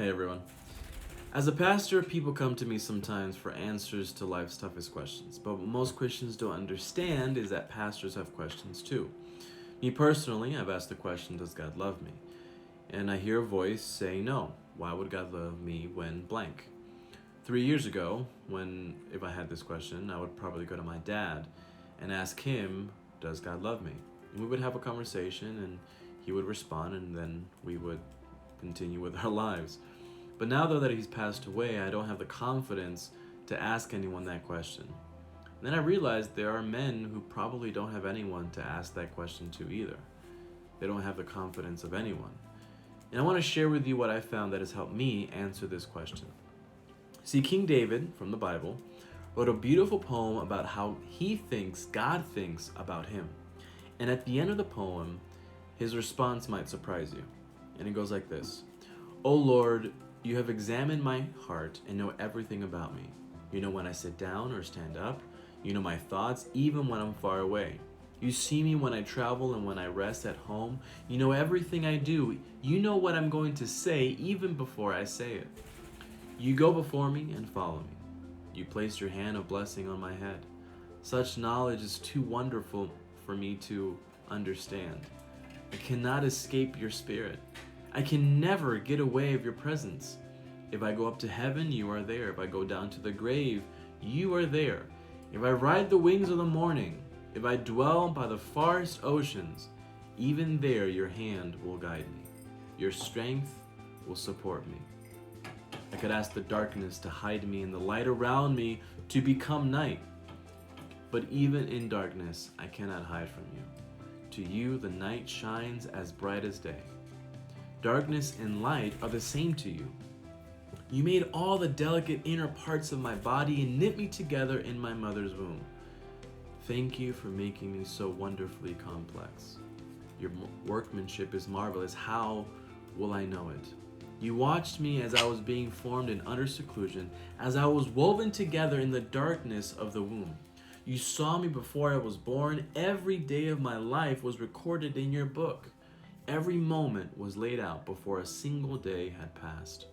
Hey everyone. As a pastor, people come to me sometimes for answers to life's toughest questions, but what most Christians don't understand is that pastors have questions too. Me personally, I've asked the question, does God love me? And I hear a voice saying, no, why would God love me when blank? 3 years ago, if I had this question, I would probably go to my dad and ask him, does God love me? And we would have a conversation and he would respond and then we would continue with our lives. But now though that he's passed away, I don't have the confidence to ask anyone that question. And then I realized there are men who probably don't have anyone to ask that question to either. They don't have the confidence of anyone. And I want to share with you what I found that has helped me answer this question. See, King David from the Bible wrote a beautiful poem about how he thinks God thinks about him. And at the end of the poem, his response might surprise you. And it goes like this: "O Lord, you have examined my heart and know everything about me. You know when I sit down or stand up. You know my thoughts even when I'm far away. You see me when I travel and when I rest at home. You know everything I do. You know what I'm going to say even before I say it. You go before me and follow me. You place your hand of blessing on my head. Such knowledge is too wonderful for me to understand. I cannot escape your spirit. I can never get away of your presence. If I go up to heaven, you are there. If I go down to the grave, you are there. If I ride the wings of the morning, if I dwell by the farthest oceans, even there your hand will guide me. Your strength will support me. I could ask the darkness to hide me and the light around me to become night. But even in darkness, I cannot hide from you. To you, the night shines as bright as day. Darkness and light are the same to you. You made all the delicate inner parts of my body and knit me together in my mother's womb. Thank you for making me so wonderfully complex. Your workmanship is marvelous. How will I know it? You watched me as I was being formed in utter seclusion, as I was woven together in the darkness of the womb. You saw me before I was born. Every day of my life was recorded in your book. Every moment was laid out before a single day had passed.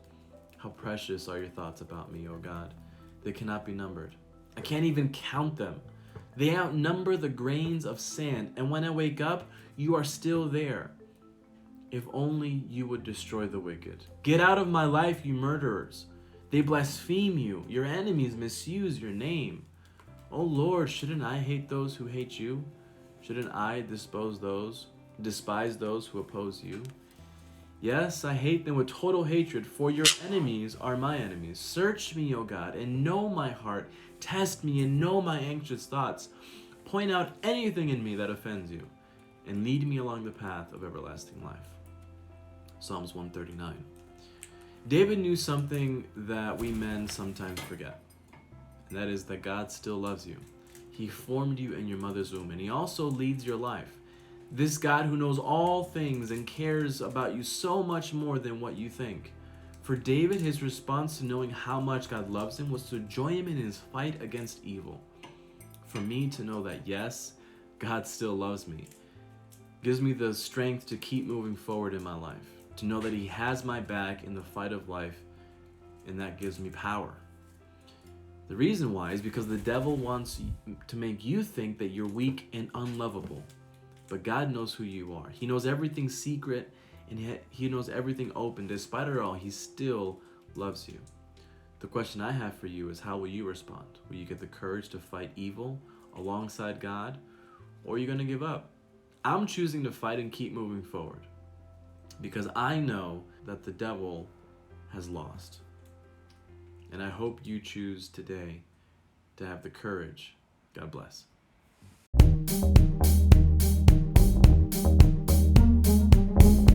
How precious are your thoughts about me, O God. They cannot be numbered. I can't even count them. They outnumber the grains of sand, and when I wake up, you are still there. If only you would destroy the wicked. Get out of my life, you murderers. They blaspheme you. Your enemies misuse your name. Oh Lord, shouldn't I hate those who hate you? Shouldn't I despise those who oppose you? Yes, I hate them with total hatred, for your enemies are my enemies. Search me, O God, and know my heart. Test me and know my anxious thoughts. Point out anything in me that offends you, and lead me along the path of everlasting life." Psalms 139. David knew something that we men sometimes forget, and that is that God still loves you. He formed you in your mother's womb, and he also leads your life. This God who knows all things and cares about you so much more than what you think. For David, his response to knowing how much God loves him was to join him in his fight against evil. For me to know that, yes, God still loves me, gives me the strength to keep moving forward in my life, to know that he has my back in the fight of life, and that gives me power. The reason why is because the devil wants to make you think that you're weak and unlovable. But God knows who you are. He knows everything secret and he knows everything open. Despite it all, he still loves you. The question I have for you is, how will you respond? Will you get the courage to fight evil alongside God? Or are you going to give up? I'm choosing to fight and keep moving forward because I know that the devil has lost. And I hope you choose today to have the courage. God bless.